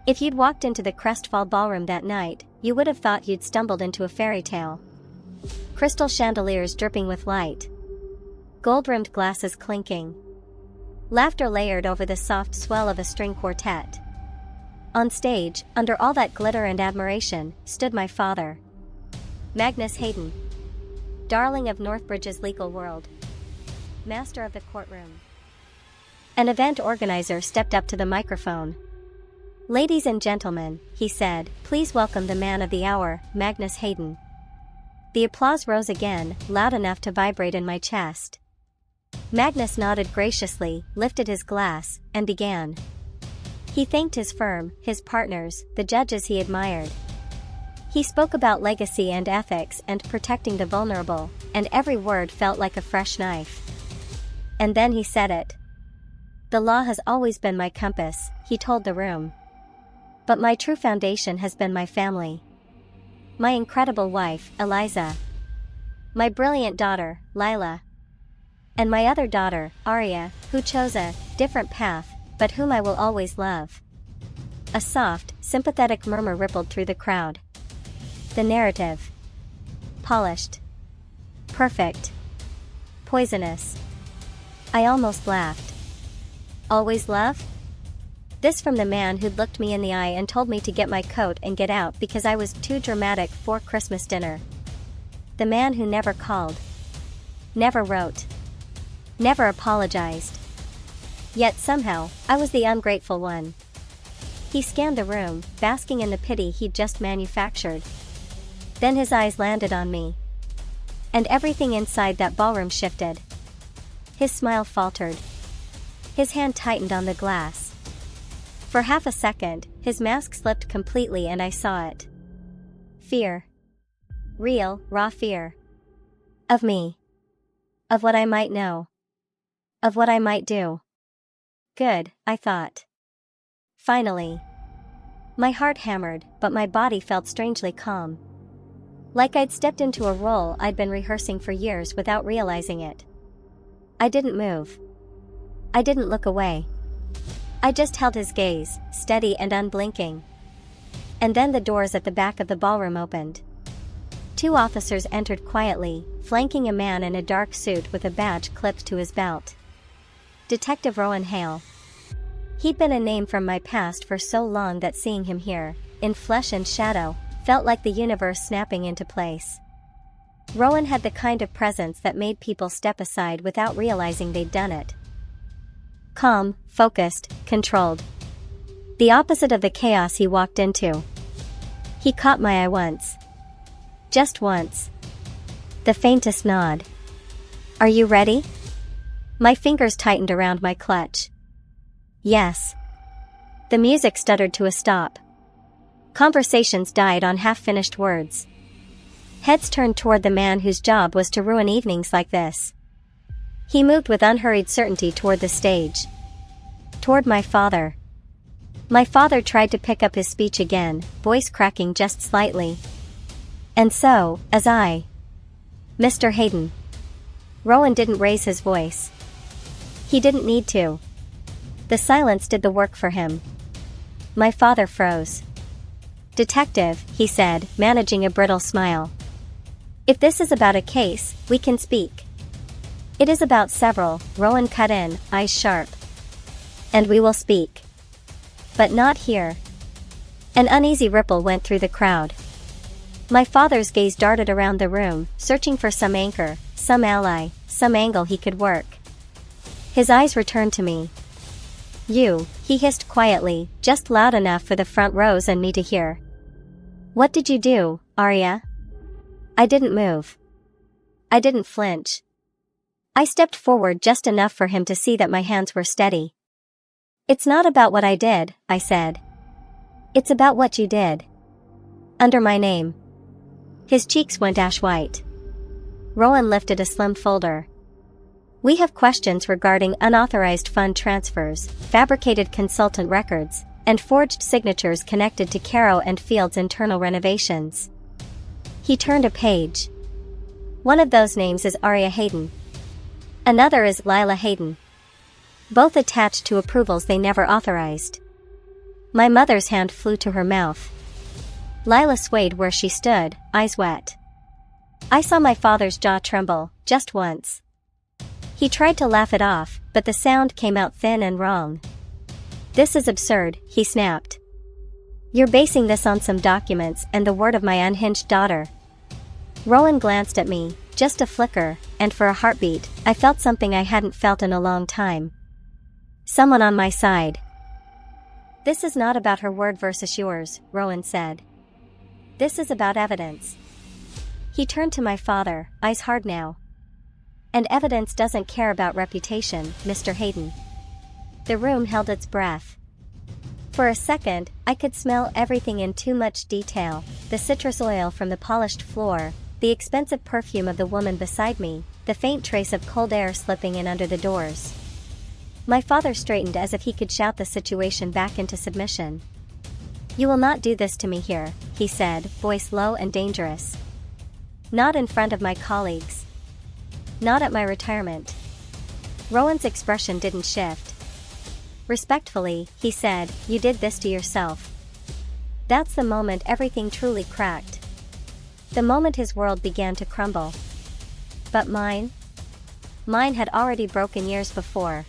If you'd walked into the Crestfall ballroom that night, you would have thought you'd stumbled into a fairy tale. Crystal chandeliers dripping with light. Gold-rimmed glasses clinking. Laughter layered over the soft swell of a string quartet. On stage, under all that glitter and admiration, stood my father. Magnus Hayden. Darling of Northbridge's legal world. Master of the courtroom. An event organizer stepped up to the microphone. "Ladies and gentlemen," he said, "please welcome the man of the hour, Magnus Hayden." The applause rose again, loud enough to vibrate in my chest. Magnus nodded graciously, lifted his glass, and began. He thanked his firm, his partners, the judges he admired. He spoke about legacy and ethics and protecting the vulnerable, and every word felt like a fresh knife. And then he said it. "The law has always been my compass," he told the room. "But my true foundation has been my family. My incredible wife, Eliza. My brilliant daughter, Lila. And my other daughter, Aria, who chose a different path, but whom I will always love." A soft, sympathetic murmur rippled through the crowd. The narrative. Polished. Perfect. Poisonous. I almost laughed. Always love? This from the man who'd looked me in the eye and told me to get my coat and get out because I was too dramatic for Christmas dinner. The man who never called. Never wrote. Never apologized. Yet somehow, I was the ungrateful one. He scanned the room, basking in the pity he'd just manufactured. Then his eyes landed on me. And everything inside that ballroom shifted. His smile faltered. His hand tightened on the glass. For half a second, his mask slipped completely and I saw it. Fear. Real, raw fear. Of me. Of what I might know. Of what I might do. Good, I thought. Finally. My heart hammered, but my body felt strangely calm. Like I'd stepped into a role I'd been rehearsing for years without realizing it. I didn't move. I didn't look away. I just held his gaze, steady and unblinking. And then the doors at the back of the ballroom opened. 2 officers entered quietly, flanking a man in a dark suit with a badge clipped to his belt. Detective Rowan Hale. He'd been a name from my past for so long that seeing him here, in flesh and shadow, felt like the universe snapping into place. Rowan had the kind of presence that made people step aside without realizing they'd done it. Calm, focused, controlled. The opposite of the chaos he walked into. He caught my eye once. Just once. The faintest nod. "Are you ready?" My fingers tightened around my clutch. Yes. The music stuttered to a stop. Conversations died on half-finished words. Heads turned toward the man whose job was to ruin evenings like this. He moved with unhurried certainty toward the stage. Toward my father. My father tried to pick up his speech again, voice cracking just slightly. "And so, as I... Mr. Hayden." Rowan didn't raise his voice. He didn't need to. The silence did the work for him. My father froze. "Detective," he said, managing a brittle smile. "If this is about a case, we can speak." "It is about several," Rowan cut in, eyes sharp. "And we will speak. But not here." An uneasy ripple went through the crowd. My father's gaze darted around the room, searching for some anchor, some ally, some angle he could work. His eyes returned to me. "You," he hissed quietly, just loud enough for the front rows and me to hear. "What did you do, Aria?" I didn't move. I didn't flinch. I stepped forward just enough for him to see that my hands were steady. "It's not about what I did," I said. "It's about what you did. Under my name." His cheeks went ash white. Rowan lifted a slim folder. "We have questions regarding unauthorized fund transfers, fabricated consultant records, and forged signatures connected to Caro and Field's internal renovations." He turned a page. "One of those names is Aria Hayden. Another is Lila Hayden. Both attached to approvals they never authorized. My mother's hand flew to her mouth. Lila swayed where she stood, eyes wet. I saw my father's jaw tremble, just once. He tried to laugh it off, but the sound came out thin and wrong. "This is absurd," he snapped. "You're basing this on some documents and the word of my unhinged daughter." Rowan glanced at me, just a flicker, and for a heartbeat, I felt something I hadn't felt in a long time. Someone on my side. "This is not about her word versus yours," Rowan said. "This is about evidence." He turned to my father, eyes hard now. "And evidence doesn't care about reputation, Mr. Hayden." The room held its breath. For a second, I could smell everything in too much detail: the citrus oil from the polished floor, the expensive perfume of the woman beside me, the faint trace of cold air slipping in under the doors. My father straightened as if he could shout the situation back into submission. "You will not do this to me here," he said, voice low and dangerous. "Not in front of my colleagues. Not at my retirement." Rowan's expression didn't shift. Respectfully, he said, "You did this to yourself." That's the moment everything truly cracked. The moment his world began to crumble. But mine? Mine had already broken years before.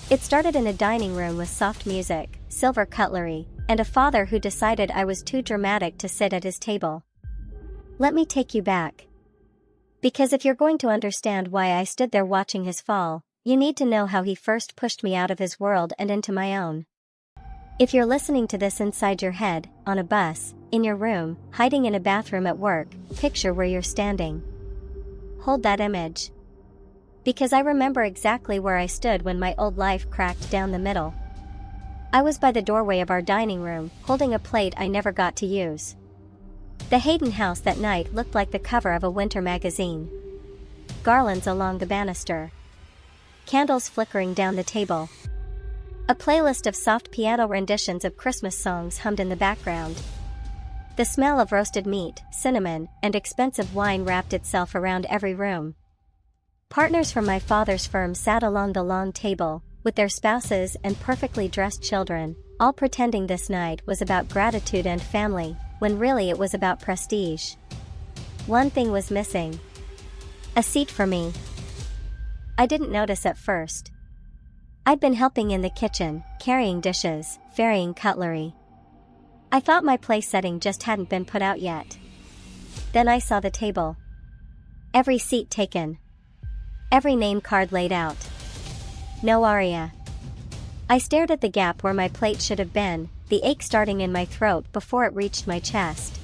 It started in a dining room with soft music, silver cutlery, and a father who decided I was too dramatic to sit at his table. Let me take you back. Because if you're going to understand why I stood there watching his fall, you need to know how he first pushed me out of his world and into my own. If you're listening to this inside your head, on a bus, in your room, hiding in a bathroom at work, picture where you're standing. Hold that image. Because I remember exactly where I stood when my old life cracked down the middle. I was by the doorway of our dining room, holding a plate I never got to use. The Hayden house that night looked like the cover of a winter magazine. Garlands along the banister. Candles flickering down the table. A playlist of soft piano renditions of Christmas songs hummed in the background. The smell of roasted meat, cinnamon, and expensive wine wrapped itself around every room. Partners from my father's firm sat along the long table, with their spouses and perfectly dressed children, all pretending this night was about gratitude and family, when really it was about prestige. One thing was missing. A seat for me. I didn't notice at first. I'd been helping in the kitchen, carrying dishes, ferrying cutlery. I thought my place setting just hadn't been put out yet. Then I saw the table. Every seat taken. Every name card laid out. No Aria. I stared at the gap where my plate should have been, the ache starting in my throat before it reached my chest.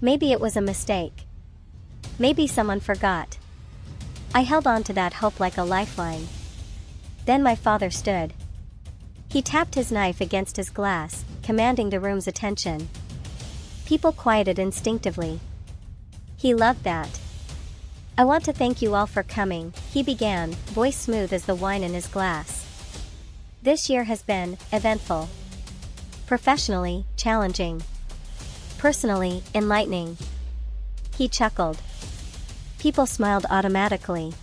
Maybe it was a mistake. Maybe someone forgot. I held on to that hope like a lifeline. Then my father stood. He tapped his knife against his glass, commanding the room's attention. People quieted instinctively. He loved that. "I want to thank you all for coming," he began, voice smooth as the wine in his glass. "This year has been eventful. Professionally, challenging. Personally, enlightening." He chuckled. People smiled automatically.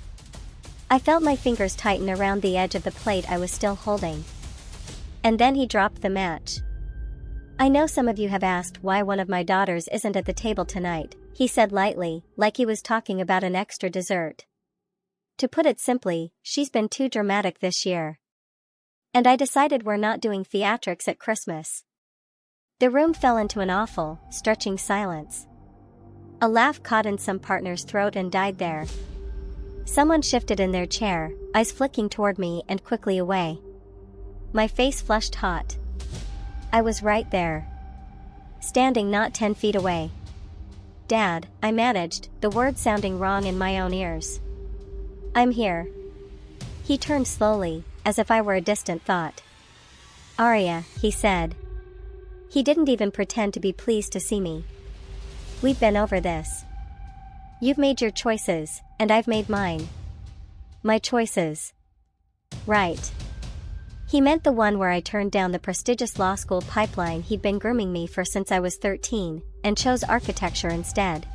I felt my fingers tighten around the edge of the plate I was still holding. And then he dropped the match. "I know some of you have asked why one of my daughters isn't at the table tonight," he said lightly, like he was talking about an extra dessert. "To put it simply, she's been too dramatic this year. And I decided we're not doing theatrics at Christmas." The room fell into an awful, stretching silence. A laugh caught in some partner's throat and died there. Someone shifted in their chair, eyes flicking toward me and quickly away. My face flushed hot. I was right there. Standing not 10 feet away. "Dad," I managed, the word sounding wrong in my own ears. "I'm here." He turned slowly, as if I were a distant thought. "Aria," he said. He didn't even pretend to be pleased to see me. "We've been over this. You've made your choices, and I've made mine." My choices. Right. He meant the one where I turned down the prestigious law school pipeline he'd been grooming me for since I was 13, and chose architecture instead.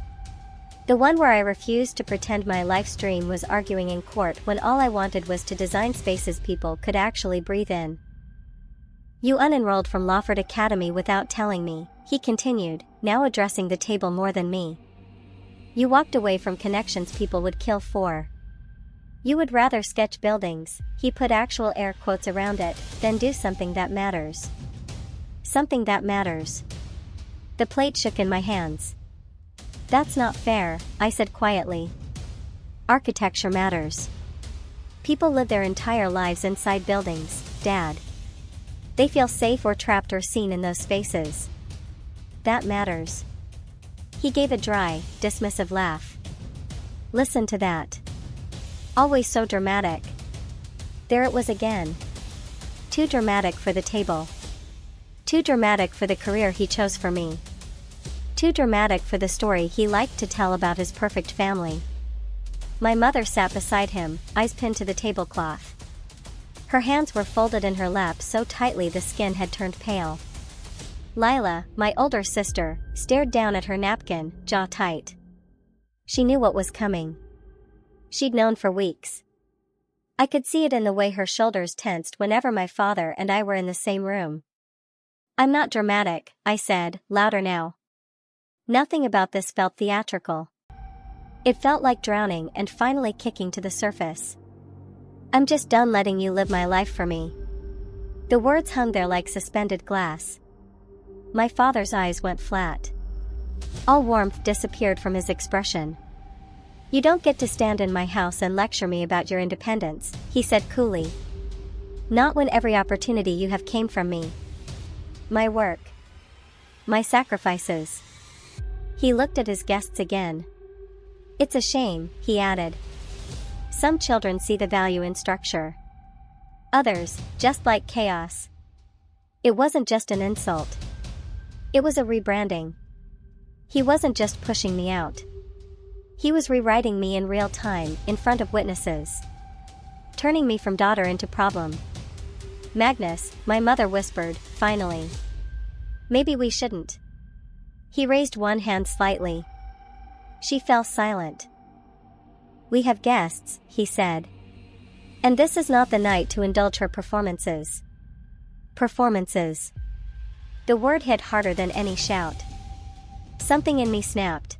The one where I refused to pretend my life's dream was arguing in court when all I wanted was to design spaces people could actually breathe in. You unenrolled from Lawford Academy without telling me, he continued, now addressing the table more than me. You walked away from connections people would kill for. You would rather sketch buildings, he put actual air quotes around it, than do something that matters. Something that matters. The plate shook in my hands. That's not fair, I said quietly. Architecture matters. People live their entire lives inside buildings, Dad. They feel safe or trapped or seen in those spaces. That matters. He gave a dry, dismissive laugh. Listen to that. Always so dramatic. There it was again. Too dramatic for the table. Too dramatic for the career he chose for me. Too dramatic for the story he liked to tell about his perfect family. My mother sat beside him, eyes pinned to the tablecloth. Her hands were folded in her lap so tightly the skin had turned pale. Lila, my older sister, stared down at her napkin, jaw tight. She knew what was coming. She'd known for weeks. I could see it in the way her shoulders tensed whenever my father and I were in the same room. I'm not dramatic, I said, louder now. Nothing about this felt theatrical. It felt like drowning and finally kicking to the surface. I'm just done letting you live my life for me. The words hung there like suspended glass. My father's eyes went flat. All warmth disappeared from his expression. You don't get to stand in my house and lecture me about your independence, he said coolly. Not when every opportunity you have came from me. My work. My sacrifices. He looked at his guests again. It's a shame, he added. Some children see the value in structure. Others, just like chaos. It wasn't just an insult. It was a rebranding. He wasn't just pushing me out. He was rewriting me in real time, in front of witnesses. Turning me from daughter into problem. Magnus, my mother whispered, finally. Maybe we shouldn't. He raised one hand slightly. She fell silent. We have guests, he said. And this is not the night to indulge her performances. Performances. The word hit harder than any shout. Something in me snapped.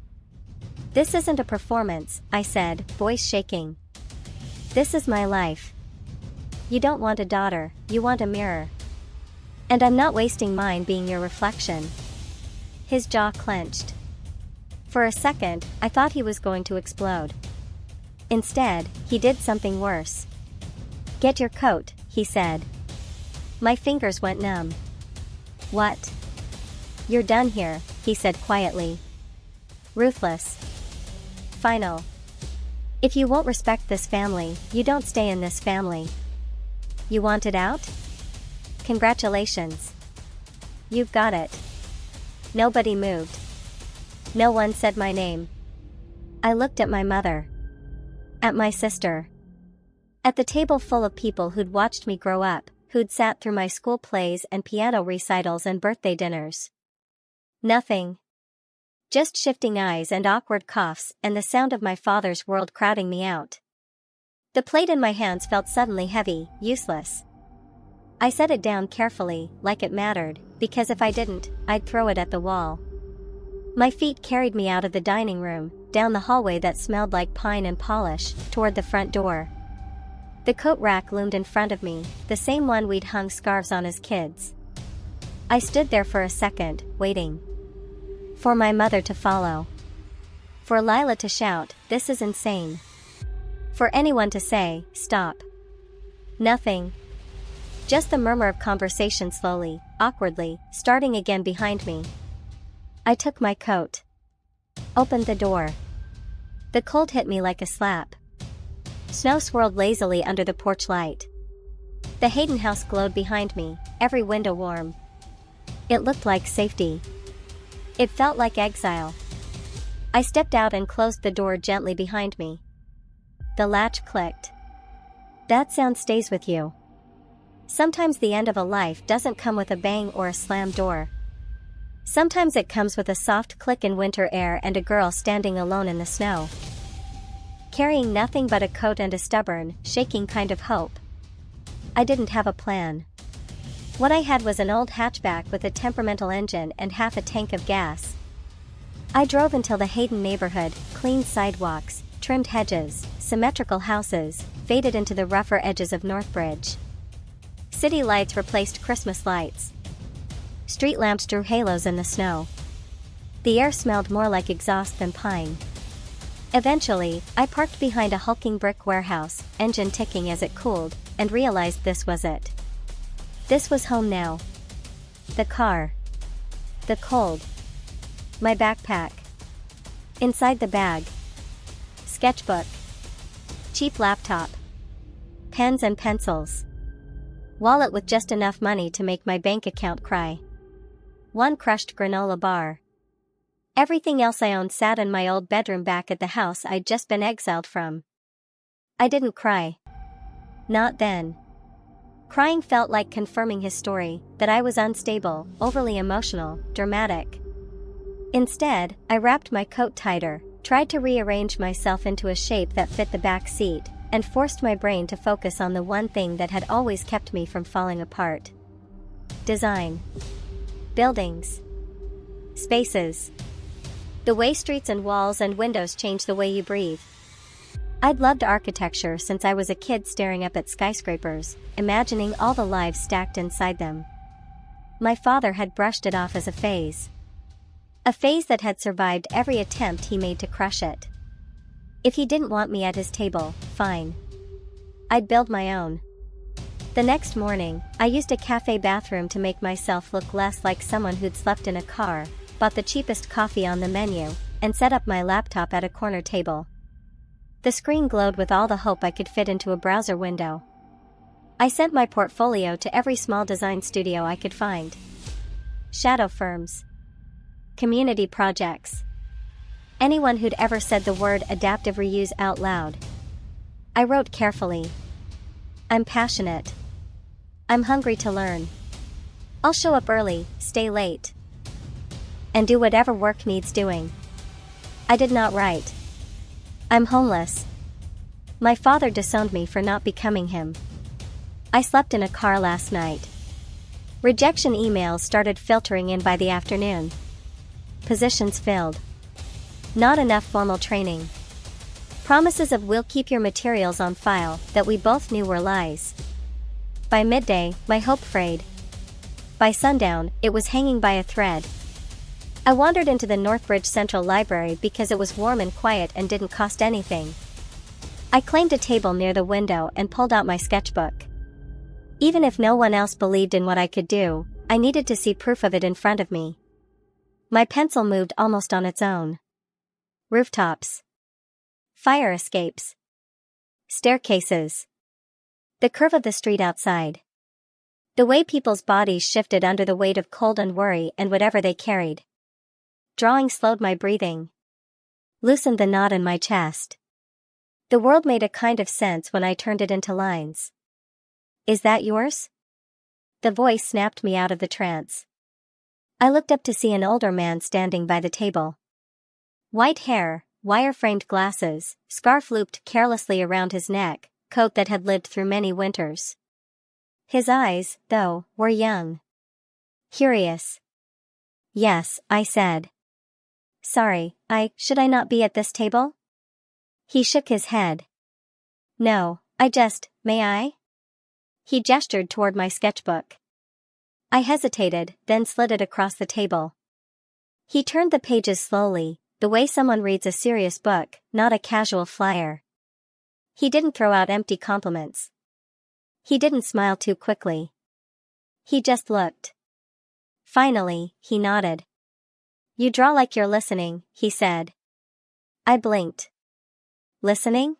This isn't a performance, I said, voice shaking. This is my life. You don't want a daughter, you want a mirror. And I'm not wasting mine being your reflection. His jaw clenched. For a second, I thought he was going to explode. Instead, he did something worse. Get your coat, he said. My fingers went numb. What? You're done here, he said quietly. Ruthless. Final. If you won't respect this family, you don't stay in this family. You want it out? Congratulations. You've got it. Nobody moved. No one said my name. I looked at my mother. At my sister. At the table full of people who'd watched me grow up, who'd sat through my school plays and piano recitals and birthday dinners. Nothing. Just shifting eyes and awkward coughs and the sound of my father's world crowding me out. The plate in my hands felt suddenly heavy, useless. I set it down carefully, like it mattered, because if I didn't, I'd throw it at the wall. My feet carried me out of the dining room, down the hallway that smelled like pine and polish, toward the front door. The coat rack loomed in front of me, the same one we'd hung scarves on as kids. I stood there for a second, waiting. For my mother to follow. For Lila to shout, "This is insane." For anyone to say, "Stop." Nothing. Just the murmur of conversation slowly, awkwardly, starting again behind me. I took my coat. Opened the door. The cold hit me like a slap. Snow swirled lazily under the porch light. The Hayden house glowed behind me, every window warm. It looked like safety. It felt like exile. I stepped out and closed the door gently behind me. The latch clicked. That sound stays with you. Sometimes the end of a life doesn't come with a bang or a slammed door. Sometimes it comes with a soft click in winter air and a girl standing alone in the snow. Carrying nothing but a coat and a stubborn, shaking kind of hope. I didn't have a plan. What I had was an old hatchback with a temperamental engine and half a tank of gas. I drove until the Hayden neighborhood, clean sidewalks, trimmed hedges, symmetrical houses, faded into the rougher edges of Northbridge. City lights replaced Christmas lights. Street lamps drew halos in the snow. The air smelled more like exhaust than pine. Eventually, I parked behind a hulking brick warehouse, engine ticking as it cooled, and realized this was it. This was home now. The car. The cold. My backpack. Inside the bag. Sketchbook. Cheap laptop. Pens and pencils. Wallet with just enough money to make my bank account cry. One crushed granola bar. Everything else I owned sat in my old bedroom back at the house I'd just been exiled from. I didn't cry. Not then. Crying felt like confirming his story, that I was unstable, overly emotional, dramatic. Instead, I wrapped my coat tighter, tried to rearrange myself into a shape that fit the back seat, and forced my brain to focus on the one thing that had always kept me from falling apart. Design. Buildings. Spaces. The way streets and walls and windows change the way you breathe. I'd loved architecture since I was a kid, staring up at skyscrapers, imagining all the lives stacked inside them. My father had brushed it off as a phase. A phase that had survived every attempt he made to crush it. If he didn't want me at his table, fine. I'd build my own. The next morning, I used a cafe bathroom to make myself look less like someone who'd slept in a car, bought the cheapest coffee on the menu, and set up my laptop at a corner table. The screen glowed with all the hope I could fit into a browser window. I sent my portfolio to every small design studio I could find. Shadow firms. Community projects. Anyone who'd ever said the word adaptive reuse out loud. I wrote carefully. I'm passionate. I'm hungry to learn. I'll show up early, stay late, and do whatever work needs doing. I did not write. I'm homeless. My father disowned me for not becoming him. I slept in a car last night. Rejection emails started filtering in by the afternoon. Positions filled. Not enough formal training. Promises of "we'll keep your materials on file" that we both knew were lies. By midday, my hope frayed. By sundown, it was hanging by a thread. I wandered into the Northbridge Central Library because it was warm and quiet and didn't cost anything. I claimed a table near the window and pulled out my sketchbook. Even if no one else believed in what I could do, I needed to see proof of it in front of me. My pencil moved almost on its own. Rooftops. Fire escapes. Staircases. The curve of the street outside. The way people's bodies shifted under the weight of cold and worry and whatever they carried. Drawing slowed my breathing. Loosened the knot in my chest. The world made a kind of sense when I turned it into lines. Is that yours? The voice snapped me out of the trance. I looked up to see an older man standing by the table. White hair, wire-framed glasses, scarf looped carelessly around his neck, coat that had lived through many winters. His eyes, though, were young. Curious. Yes, I said. Sorry, should I not be at this table? He shook his head. No, may I? He gestured toward my sketchbook. I hesitated, then slid it across the table. He turned the pages slowly, the way someone reads a serious book, not a casual flyer. He didn't throw out empty compliments. He didn't smile too quickly. He just looked. Finally, he nodded. You draw like you're listening, he said. I blinked. Listening?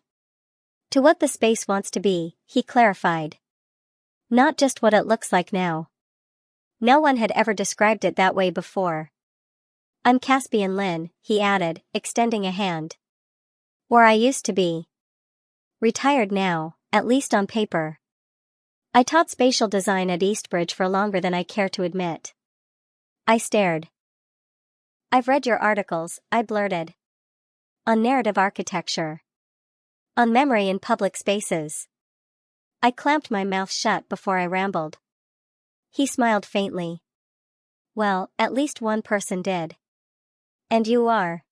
To what the space wants to be, he clarified. Not just what it looks like now. No one had ever described it that way before. I'm Caspian Lynn, he added, extending a hand. Where I used to be. Retired now, at least on paper. I taught spatial design at Eastbridge for longer than I care to admit. I stared. I've read your articles, I blurted. On narrative architecture. On memory in public spaces. I clamped my mouth shut before I rambled. He smiled faintly. Well, at least one person did. And you are?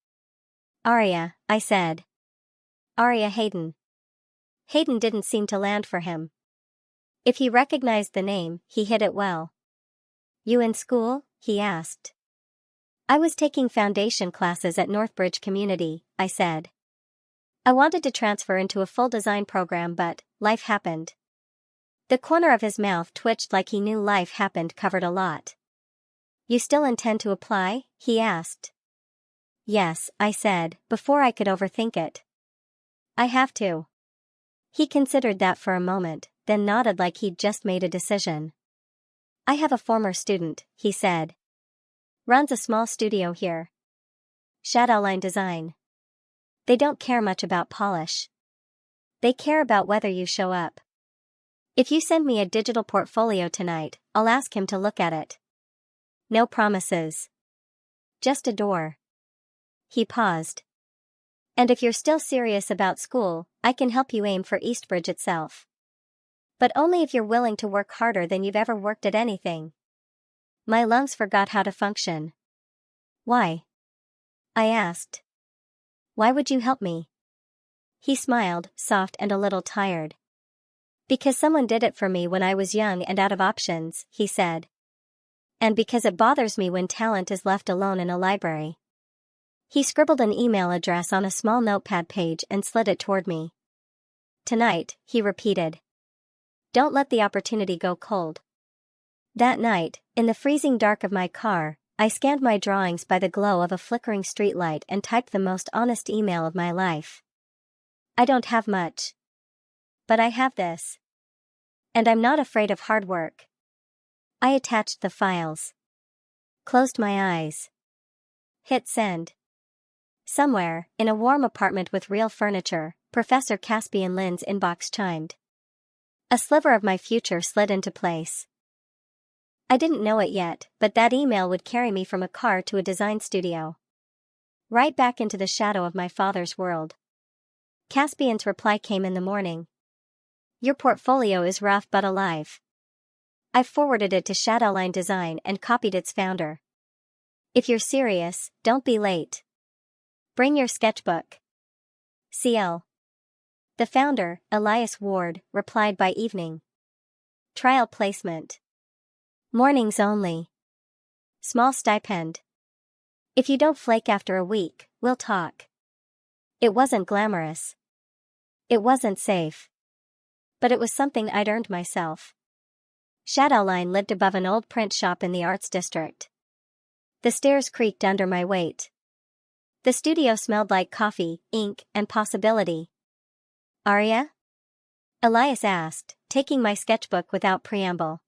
Aria, I said. Aria Hayden. Hayden didn't seem to land for him. If he recognized the name, he hit it well. You in school? He asked. I was taking foundation classes at Northbridge Community, I said. I wanted to transfer into a full design program, but life happened. The corner of his mouth twitched like he knew life happened covered a lot. You still intend to apply? He asked. Yes, I said, before I could overthink it. I have to. He considered that for a moment, then nodded like he'd just made a decision. I have a former student, he said. Runs a small studio here. Shadowline design. They don't care much about polish. They care about whether you show up. If you send me a digital portfolio tonight, I'll ask him to look at it. No promises. Just a door. He paused. And if you're still serious about school, I can help you aim for Eastbridge itself. But only if you're willing to work harder than you've ever worked at anything. My lungs forgot how to function. Why? I asked. Why would you help me? He smiled, soft and a little tired. Because someone did it for me when I was young and out of options, he said. And because it bothers me when talent is left alone in a library. He scribbled an email address on a small notepad page and slid it toward me. Tonight, he repeated. Don't let the opportunity go cold. That night, in the freezing dark of my car, I scanned my drawings by the glow of a flickering streetlight and typed the most honest email of my life. I don't have much. But I have this. And I'm not afraid of hard work. I attached the files. Closed my eyes. Hit send. Somewhere, in a warm apartment with real furniture, Professor Caspian Lynn's inbox chimed. A sliver of my future slid into place. I didn't know it yet, but that email would carry me from a car to a design studio. Right back into the shadow of my father's world. Caspian's reply came in the morning. Your portfolio is rough but alive. I forwarded it to Shadowline Design and copied its founder. If you're serious, don't be late. Bring your sketchbook. CL. The founder, Elias Ward, replied by evening. Trial placement. Mornings only. Small stipend. If you don't flake after a week, we'll talk. It wasn't glamorous. It wasn't safe. But it was something I'd earned myself. Shadowline lived above an old print shop in the Arts District. The stairs creaked under my weight. The studio smelled like coffee, ink, and possibility. Aria? Elias asked, taking my sketchbook without preamble.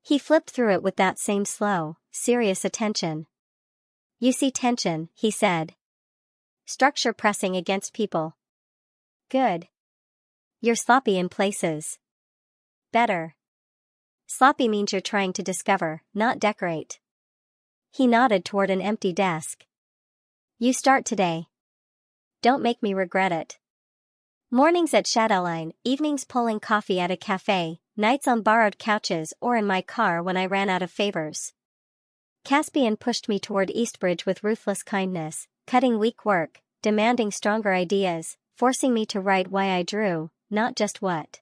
He flipped through it with that same slow, serious attention. You see tension, he said. Structure pressing against people. Good. You're sloppy in places. Better. Sloppy means you're trying to discover, not decorate. He nodded toward an empty desk. You start today. Don't make me regret it. Mornings at Shadowline, evenings pulling coffee at a cafe, nights on borrowed couches or in my car when I ran out of favors. Caspian pushed me toward Eastbridge with ruthless kindness, cutting weak work, demanding stronger ideas, forcing me to write why I drew, not just what.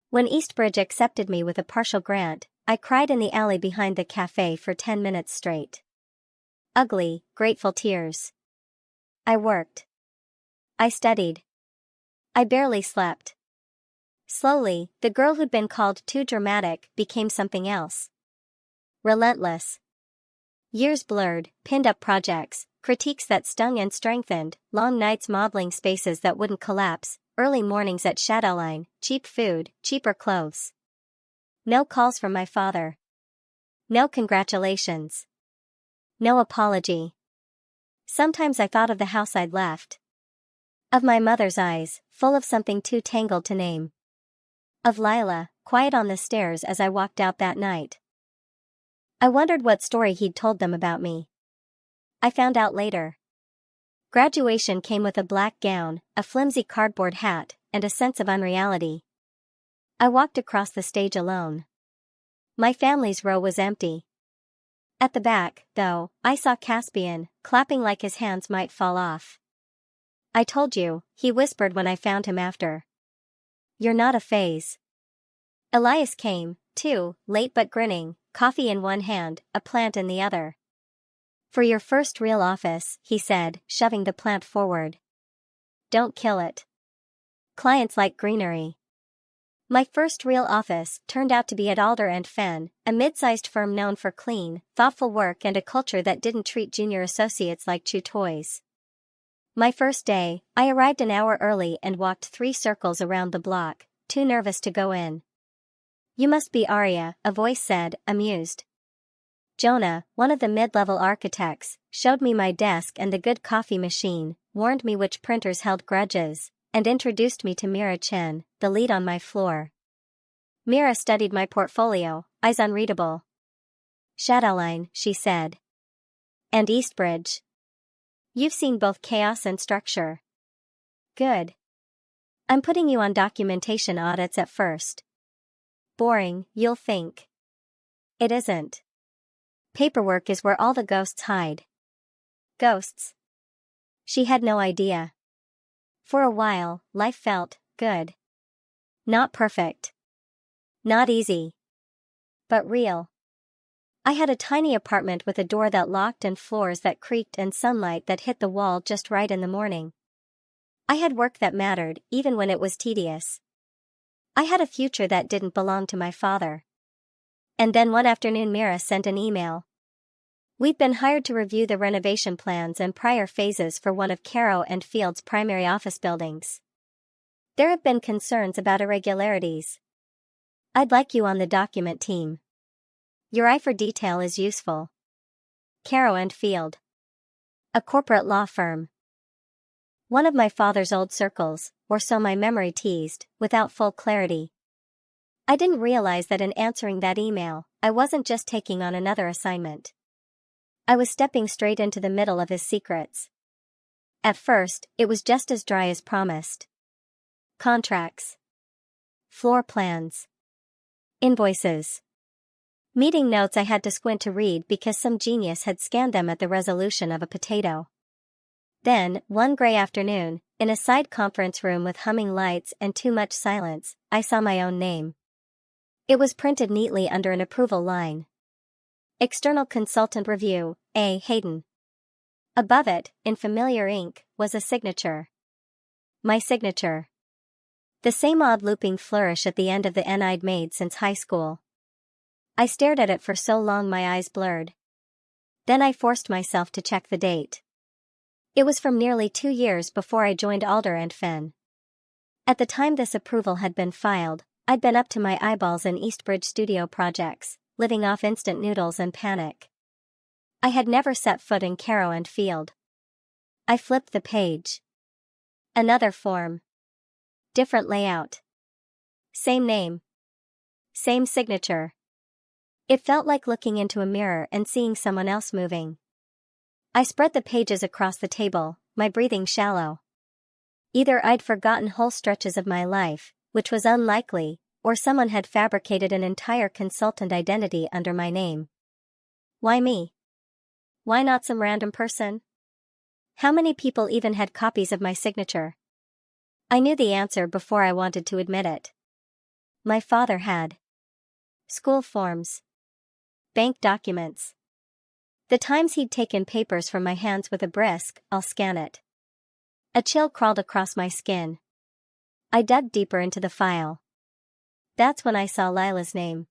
When Eastbridge accepted me with a partial grant, I cried in the alley behind the cafe for 10 minutes straight. Ugly, grateful tears. I worked. I studied. I barely slept. Slowly, the girl who'd been called too dramatic became something else. Relentless. Years blurred, pinned-up projects, critiques that stung and strengthened, long nights modeling spaces that wouldn't collapse, early mornings at Shadowline, cheap food, cheaper clothes. No calls from my father. No congratulations. No apology. Sometimes I thought of the house I'd left. Of my mother's eyes, full of something too tangled to name. Of Lila, quiet on the stairs as I walked out that night. I wondered what story he'd told them about me. I found out later. Graduation came with a black gown, a flimsy cardboard hat, and a sense of unreality. I walked across the stage alone. My family's row was empty. At the back, though, I saw Caspian, clapping like his hands might fall off. "I told you," he whispered when I found him after. "You're not a phase." Elias came, too, late but grinning, coffee in one hand, a plant in the other. "For your first real office," he said, shoving the plant forward. "Don't kill it. Clients like greenery." My first real office turned out to be at Alder & Fenn, a mid-sized firm known for clean, thoughtful work and a culture that didn't treat junior associates like chew toys. My first day, I arrived an hour early and walked 3 circles around the block, too nervous to go in. "You must be Aria," a voice said, amused. Jonah, one of the mid-level architects, showed me my desk and the good coffee machine, warned me which printers held grudges, and introduced me to Mira Chen, the lead on my floor. Mira studied my portfolio, eyes unreadable. "Shadowline," she said. "And Eastbridge. You've seen both chaos and structure. Good. I'm putting you on documentation audits at first. Boring, you'll think. It isn't. Paperwork is where all the ghosts hide." Ghosts? She had no idea. For a while, life felt good. Not perfect. Not easy. But real. I had a tiny apartment with a door that locked and floors that creaked and sunlight that hit the wall just right in the morning. I had work that mattered, even when it was tedious. I had a future that didn't belong to my father. And then one afternoon Mira sent an email. "We've been hired to review the renovation plans and prior phases for one of Caro and Field's primary office buildings. There have been concerns about irregularities. I'd like you on the document team. Your eye for detail is useful." Caro and Field. A corporate law firm. One of my father's old circles, or so my memory teased, without full clarity. I didn't realize that in answering that email, I wasn't just taking on another assignment. I was stepping straight into the middle of his secrets. At first, it was just as dry as promised. Contracts. Floor plans. Invoices. Meeting notes I had to squint to read because some genius had scanned them at the resolution of a potato. Then, one gray afternoon, in a side conference room with humming lights and too much silence, I saw my own name. It was printed neatly under an approval line. External Consultant Review, A. Hayden. Above it, in familiar ink, was a signature. My signature. The same odd looping flourish at the end of the N I'd made since high school. I stared at it for so long my eyes blurred. Then I forced myself to check the date. It was from nearly 2 years before I joined Alder and Fenn. At the time this approval had been filed, I'd been up to my eyeballs in Eastbridge studio projects, living off instant noodles and panic. I had never set foot in Caro and Field. I flipped the page. Another form. Different layout. Same name. Same signature. It felt like looking into a mirror and seeing someone else moving. I spread the pages across the table, my breathing shallow. Either I'd forgotten whole stretches of my life, which was unlikely, or someone had fabricated an entire consultant identity under my name. Why me? Why not some random person? How many people even had copies of my signature? I knew the answer before I wanted to admit it. My father had. School forms. Bank documents. The times he'd taken papers from my hands with a brisk, "I'll scan it." A chill crawled across my skin. I dug deeper into the file. That's when I saw Lila's name.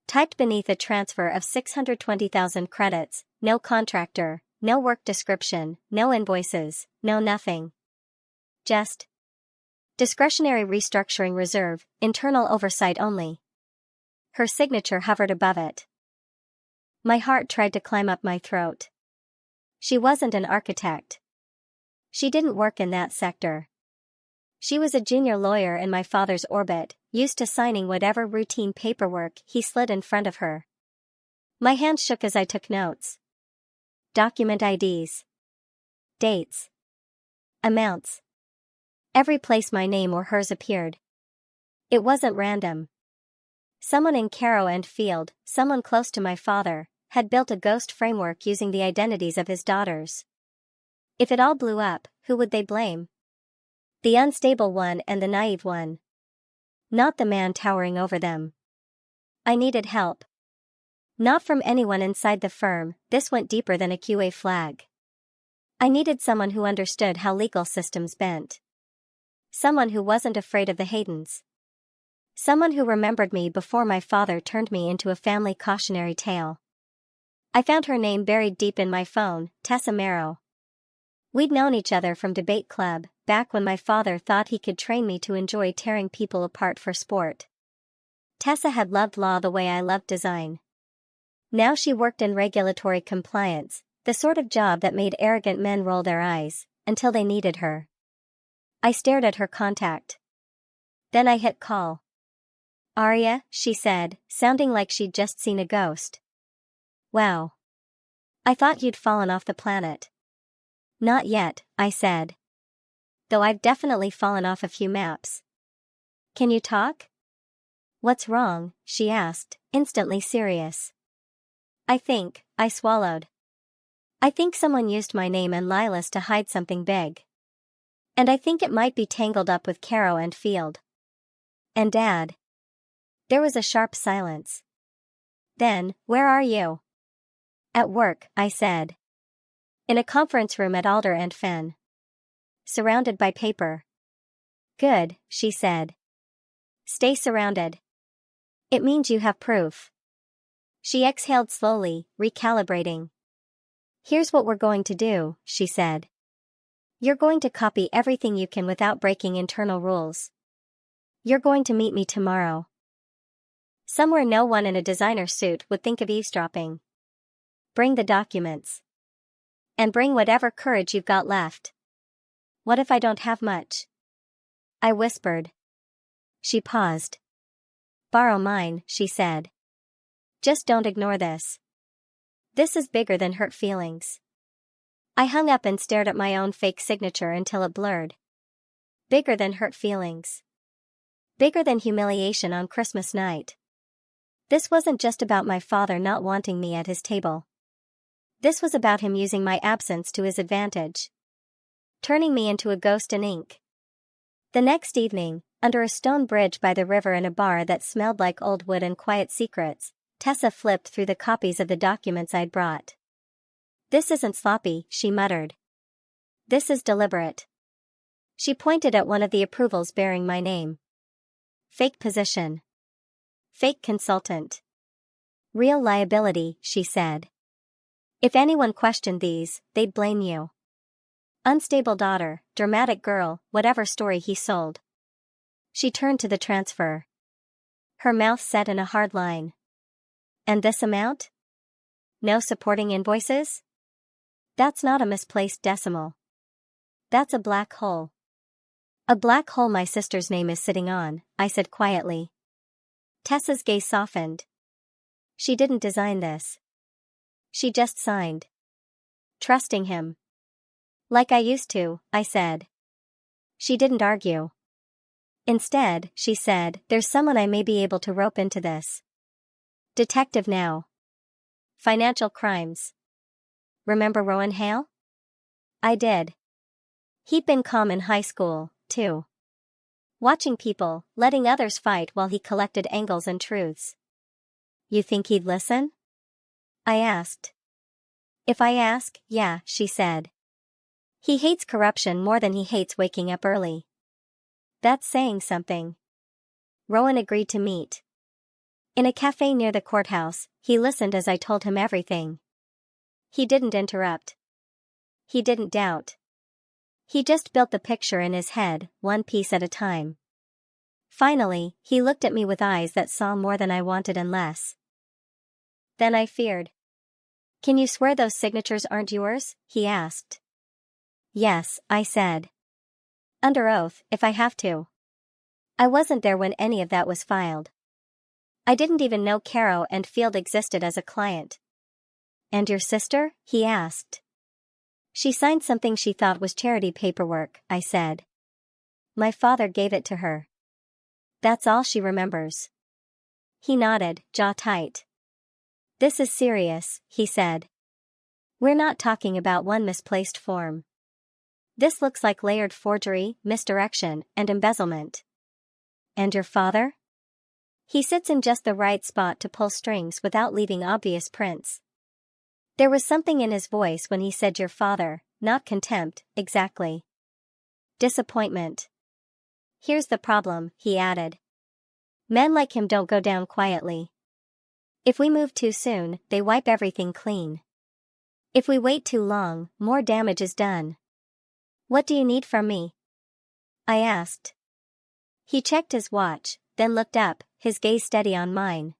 Typed beneath a transfer of 620,000 credits, no contractor, no work description, no invoices, no nothing. Just discretionary restructuring reserve, internal oversight only. Her signature hovered above it. My heart tried to climb up my throat. She wasn't an architect. She didn't work in that sector. She was a junior lawyer in my father's orbit, used to signing whatever routine paperwork he slid in front of her. My hand shook as I took notes. Document IDs. Dates. Amounts. Every place my name or hers appeared. It wasn't random. Someone in Caro and Field, someone close to my father, had built a ghost framework using the identities of his daughters. If it all blew up, who would they blame? The unstable one and the naive one. Not the man towering over them. I needed help. Not from anyone inside the firm, this went deeper than a QA flag. I needed someone who understood how legal systems bent. Someone who wasn't afraid of the Haydens. Someone who remembered me before my father turned me into a family cautionary tale. I found her name buried deep in my phone, Tessa Marrow. We'd known each other from debate club, back when my father thought he could train me to enjoy tearing people apart for sport. Tessa had loved law the way I loved design. Now she worked in regulatory compliance, the sort of job that made arrogant men roll their eyes, until they needed her. I stared at her contact. Then I hit call. "Aria," she said, sounding like she'd just seen a ghost. "Wow. I thought you'd fallen off the planet." "Not yet," I said. "Though I've definitely fallen off a few maps." "Can you talk?" "What's wrong?" she asked, instantly serious. I swallowed. "I think someone used my name and Lila's to hide something big. And I think it might be tangled up with Caro and Field. And Dad." There was a sharp silence. Then, "Where are you?" "At work," I said. "In a conference room at Alder and Fenn. Surrounded by paper." "Good," she said. "Stay surrounded. It means you have proof." She exhaled slowly, recalibrating. "Here's what we're going to do," she said. "You're going to copy everything you can without breaking internal rules. You're going to meet me tomorrow. Somewhere no one in a designer suit would think of eavesdropping. Bring the documents. And bring whatever courage you've got left." "What if I don't have much?" I whispered. She paused. "Borrow mine," she said. "Just don't ignore this. This is bigger than hurt feelings." I hung up and stared at my own fake signature until it blurred. Bigger than hurt feelings. Bigger than humiliation on Christmas night. This wasn't just about my father not wanting me at his table. This was about him using my absence to his advantage. Turning me into a ghost in ink. The next evening, under a stone bridge by the river in a bar that smelled like old wood and quiet secrets, Tessa flipped through the copies of the documents I'd brought. "This isn't sloppy," she muttered. "This is deliberate." She pointed at one of the approvals bearing my name. "Fake position. Fake consultant. Real liability," she said. "If anyone questioned these, they'd blame you. Unstable daughter, dramatic girl, whatever story he sold." She turned to the transfer. Her mouth set in a hard line. "And this amount? No supporting invoices?" "That's not a misplaced decimal. That's a black hole." "A black hole my sister's name is sitting on," I said quietly. Tessa's gaze softened. "She didn't design this. She just signed." "Trusting him." "Like I used to," I said. She didn't argue. Instead, she said, "There's someone I may be able to rope into this. Detective now. Financial crimes. Remember Rowan Hale?" I did. He'd been calm in high school, too. Watching people, letting others fight while he collected angles and truths. "You think he'd listen?" I asked. "If I ask, yeah," she said. "He hates corruption more than he hates waking up early." That's saying something. Rowan agreed to meet. In a cafe near the courthouse, he listened as I told him everything. He didn't interrupt. He didn't doubt. He just built the picture in his head, one piece at a time. Finally, he looked at me with eyes that saw more than I wanted and less than I feared. "Can you swear those signatures aren't yours?" he asked. "Yes," I said. "Under oath, if I have to." I wasn't there when any of that was filed. I didn't even know Caro and Field existed as a client. "And your sister?" he asked. "She signed something she thought was charity paperwork," I said. "My father gave it to her. That's all she remembers." He nodded, jaw tight. This is serious, he said. We're not talking about one misplaced form. This looks like layered forgery, misdirection, and embezzlement. And your father? He sits in just the right spot to pull strings without leaving obvious prints. There was something in his voice when he said your father, not contempt, exactly. Disappointment. Here's the problem, he added. Men like him don't go down quietly. If we move too soon, they wipe everything clean. If we wait too long, more damage is done. What do you need from me? I asked. He checked his watch, then looked up, his gaze steady on mine.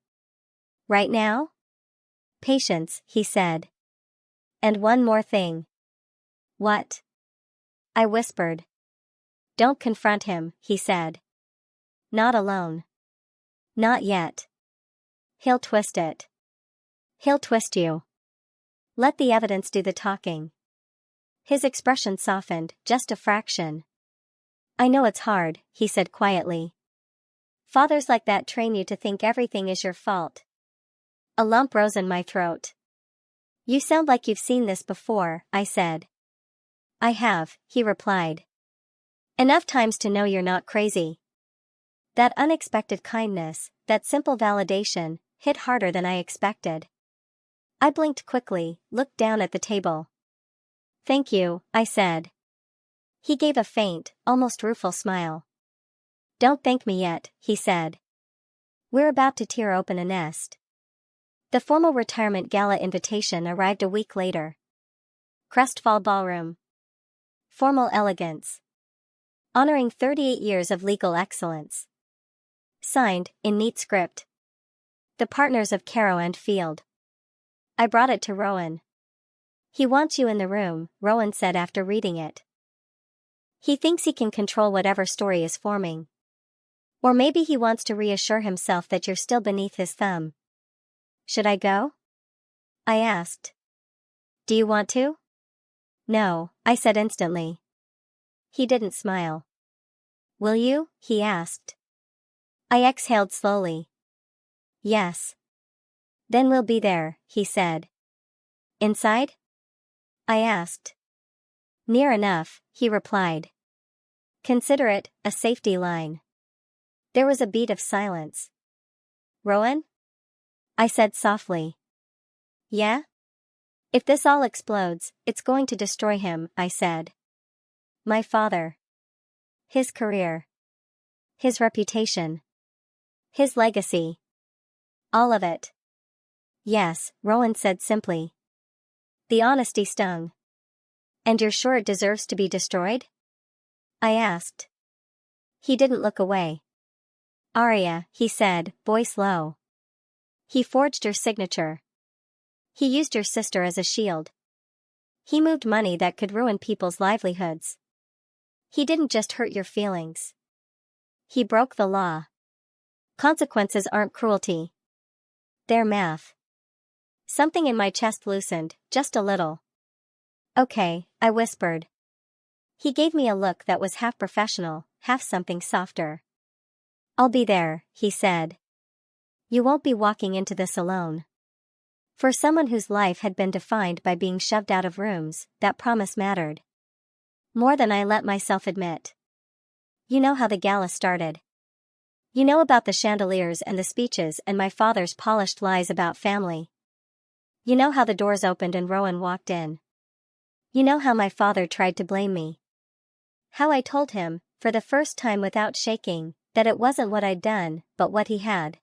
Right now? Patience, he said. And one more thing. What? I whispered. Don't confront him, he said. Not alone. Not yet. He'll twist it. He'll twist you. Let the evidence do the talking. His expression softened, just a fraction. I know it's hard, he said quietly. Fathers like that train you to think everything is your fault. A lump rose in my throat. You sound like you've seen this before, I said. I have, he replied. Enough times to know you're not crazy. That unexpected kindness, that simple validation, hit harder than I expected. I blinked quickly, looked down at the table. Thank you, I said. He gave a faint, almost rueful smile. Don't thank me yet, he said. We're about to tear open a nest. The formal retirement gala invitation arrived a week later. Crestfall Ballroom. Formal elegance. Honoring 38 years of legal excellence. Signed, in neat script. The partners of Caro and Field. I brought it to Rowan. He wants you in the room, Rowan said after reading it. He thinks he can control whatever story is forming. Or maybe he wants to reassure himself that you're still beneath his thumb. Should I go? I asked. Do you want to? No, I said instantly. He didn't smile. Will you? He asked. I exhaled slowly. Yes. Then we'll be there, he said. Inside? I asked. Near enough, he replied. Consider it a safety line. There was a beat of silence. Rowan? I said softly. Yeah? If this all explodes, it's going to destroy him, I said. My father. His career. His reputation. His legacy. All of it. Yes, Rowan said simply. The honesty stung. And you're sure it deserves to be destroyed? I asked. He didn't look away. Aria, he said, voice low. He forged your signature. He used your sister as a shield. He moved money that could ruin people's livelihoods. He didn't just hurt your feelings. He broke the law. Consequences aren't cruelty. They're math. Something in my chest loosened, just a little. Okay, I whispered. He gave me a look that was half professional, half something softer. I'll be there, he said. You won't be walking into this alone. For someone whose life had been defined by being shoved out of rooms, that promise mattered. More than I let myself admit. You know how the gala started. You know about the chandeliers and the speeches and my father's polished lies about family. You know how the doors opened and Rowan walked in. You know how my father tried to blame me. How I told him, for the first time without shaking, that it wasn't what I'd done, but what he had.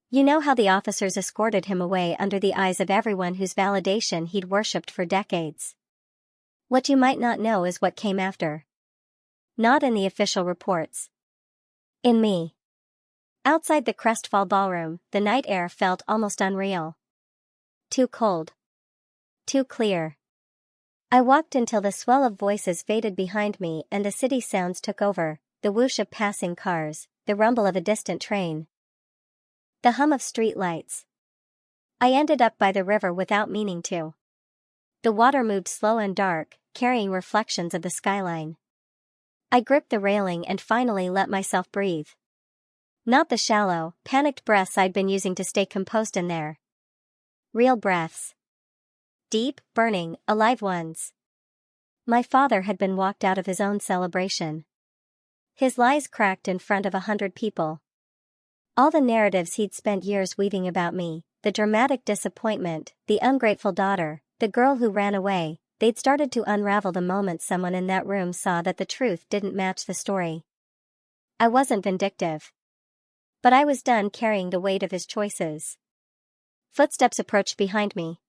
You know how the officers escorted him away under the eyes of everyone whose validation he'd worshipped for decades. What you might not know is what came after. Not in the official reports. In me. Outside the Crestfall Ballroom, the night air felt almost unreal. Too cold. Too clear. I walked until the swell of voices faded behind me and the city sounds took over, the whoosh of passing cars, the rumble of a distant train. The hum of street lights. I ended up by the river without meaning to. The water moved slow and dark, carrying reflections of the skyline. I gripped the railing and finally let myself breathe. Not the shallow, panicked breaths I'd been using to stay composed in there. Real breaths. Deep, burning, alive ones. My father had been walked out of his own celebration. His lies cracked in front of 100 people. All the narratives he'd spent years weaving about me, the dramatic disappointment, the ungrateful daughter, the girl who ran away, they'd started to unravel the moment someone in that room saw that the truth didn't match the story. I wasn't vindictive. But I was done carrying the weight of his choices. Footsteps approached behind me.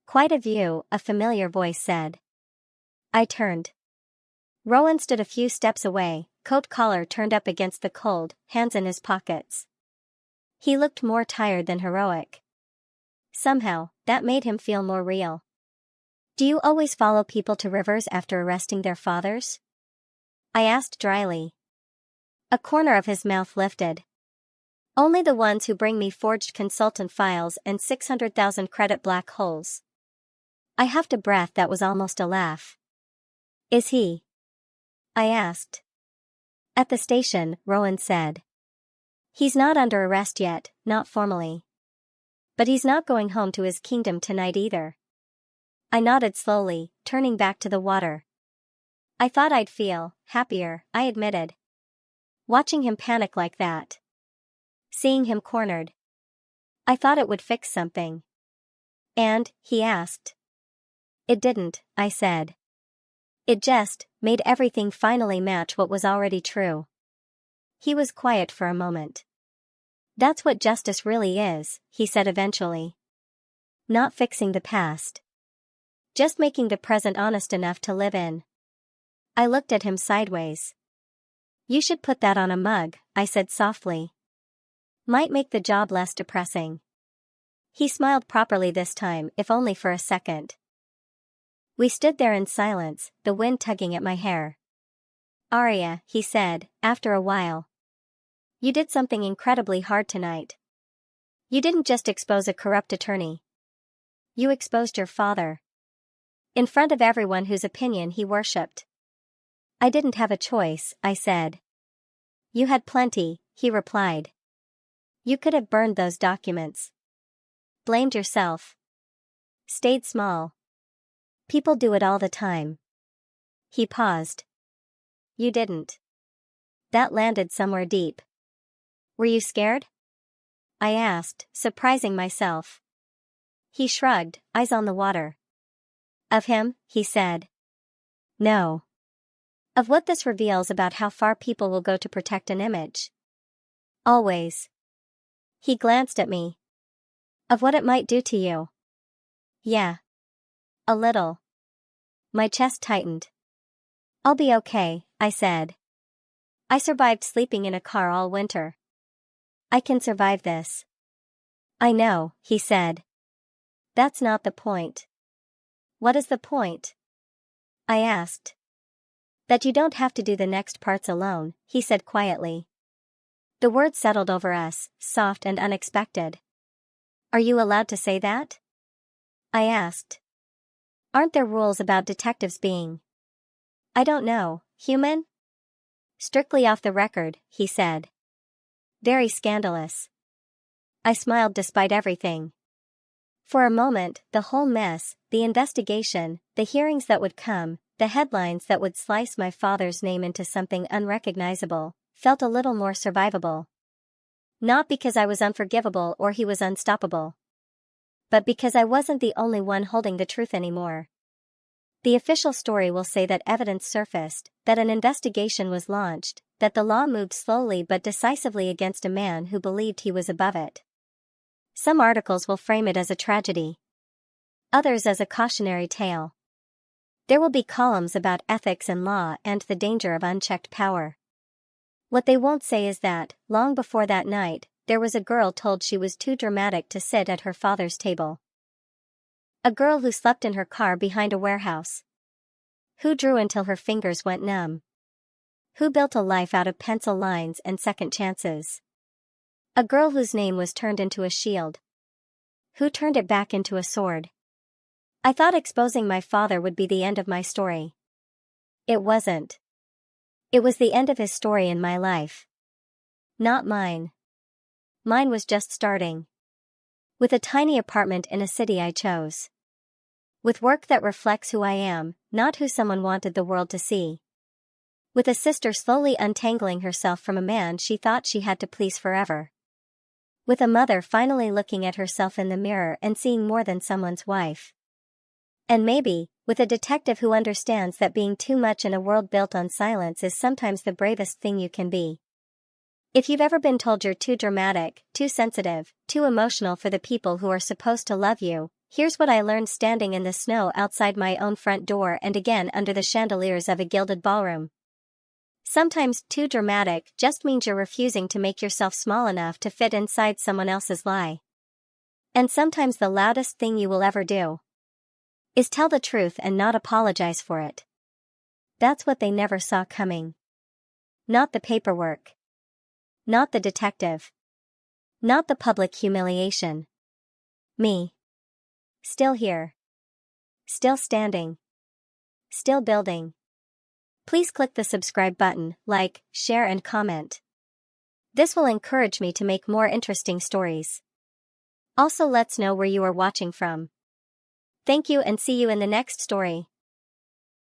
"Quite a view," a familiar voice said. I turned. Rowan stood a few steps away, coat collar turned up against the cold, hands in his pockets. He looked more tired than heroic. Somehow, that made him feel more real. "Do you always follow people to rivers after arresting their fathers?" I asked dryly. A corner of his mouth lifted. "Only the ones who bring me forged consultant files and 600,000 credit black holes." I huffed a breath that was almost a laugh. "Is he?" I asked. "At the station," Rowan said. "He's not under arrest yet, not formally. But he's not going home to his kingdom tonight either." I nodded slowly, turning back to the water. "I thought I'd feel happier," I admitted. Watching him panic like that. Seeing him cornered. I thought it would fix something. "And?" he asked. "It didn't," I said. "It just made everything finally match what was already true." He was quiet for a moment. "That's what justice really is," he said eventually. "Not fixing the past. Just making the present honest enough to live in." I looked at him sideways. "You should put that on a mug," I said softly. "Might make the job less depressing." He smiled properly this time, if only for a second. We stood there in silence, the wind tugging at my hair. "Aria," he said, after a while. "You did something incredibly hard tonight. You didn't just expose a corrupt attorney. You exposed your father. In front of everyone whose opinion he worshipped." "I didn't have a choice," I said. "You had plenty," he replied. "You could have burned those documents. Blamed yourself. Stayed small. People do it all the time." He paused. "You didn't." That landed somewhere deep. "Were you scared?" I asked, surprising myself. He shrugged, eyes on the water. "Of him," he said. "No. Of what this reveals about how far people will go to protect an image. Always." He glanced at me. "Of what it might do to you." "Yeah. A little." My chest tightened. "I'll be okay," I said. "I survived sleeping in a car all winter. I can survive this." "I know," he said. "That's not the point." "What is the point?" I asked. "That you don't have to do the next parts alone," he said quietly. The words settled over us, soft and unexpected. "Are you allowed to say that?" I asked. "Aren't there rules about detectives being—" "I don't know, human?" "Strictly off the record," he said. "Very scandalous." I smiled despite everything. For a moment, the whole mess, the investigation, the hearings that would come, the headlines that would slice my father's name into something unrecognizable, felt a little more survivable. Not because I was unforgivable or he was unstoppable. But because I wasn't the only one holding the truth anymore. The official story will say that evidence surfaced, that an investigation was launched, that the law moved slowly but decisively against a man who believed he was above it. Some articles will frame it as a tragedy. Others as a cautionary tale. There will be columns about ethics and law and the danger of unchecked power. What they won't say is that, long before that night, there was a girl told she was too dramatic to sit at her father's table. A girl who slept in her car behind a warehouse. Who drew until her fingers went numb. Who built a life out of pencil lines and second chances. A girl whose name was turned into a shield. Who turned it back into a sword. I thought exposing my father would be the end of my story. It wasn't. It was the end of his story in my life. Not mine. Mine was just starting. With a tiny apartment in a city I chose. With work that reflects who I am, not who someone wanted the world to see. With a sister slowly untangling herself from a man she thought she had to please forever. With a mother finally looking at herself in the mirror and seeing more than someone's wife. And maybe, with a detective who understands that being too much in a world built on silence is sometimes the bravest thing you can be. If you've ever been told you're too dramatic, too sensitive, too emotional for the people who are supposed to love you, here's what I learned standing in the snow outside my own front door and again under the chandeliers of a gilded ballroom. Sometimes too dramatic just means you're refusing to make yourself small enough to fit inside someone else's lie. And sometimes the loudest thing you will ever do is tell the truth and not apologize for it. That's what they never saw coming. Not the paperwork. Not the detective. Not the public humiliation. Me. Still here. Still standing. Still building. Please click the subscribe button, like, share and comment. This will encourage me to make more interesting stories. Also let's know where you are watching from. Thank you and see you in the next story.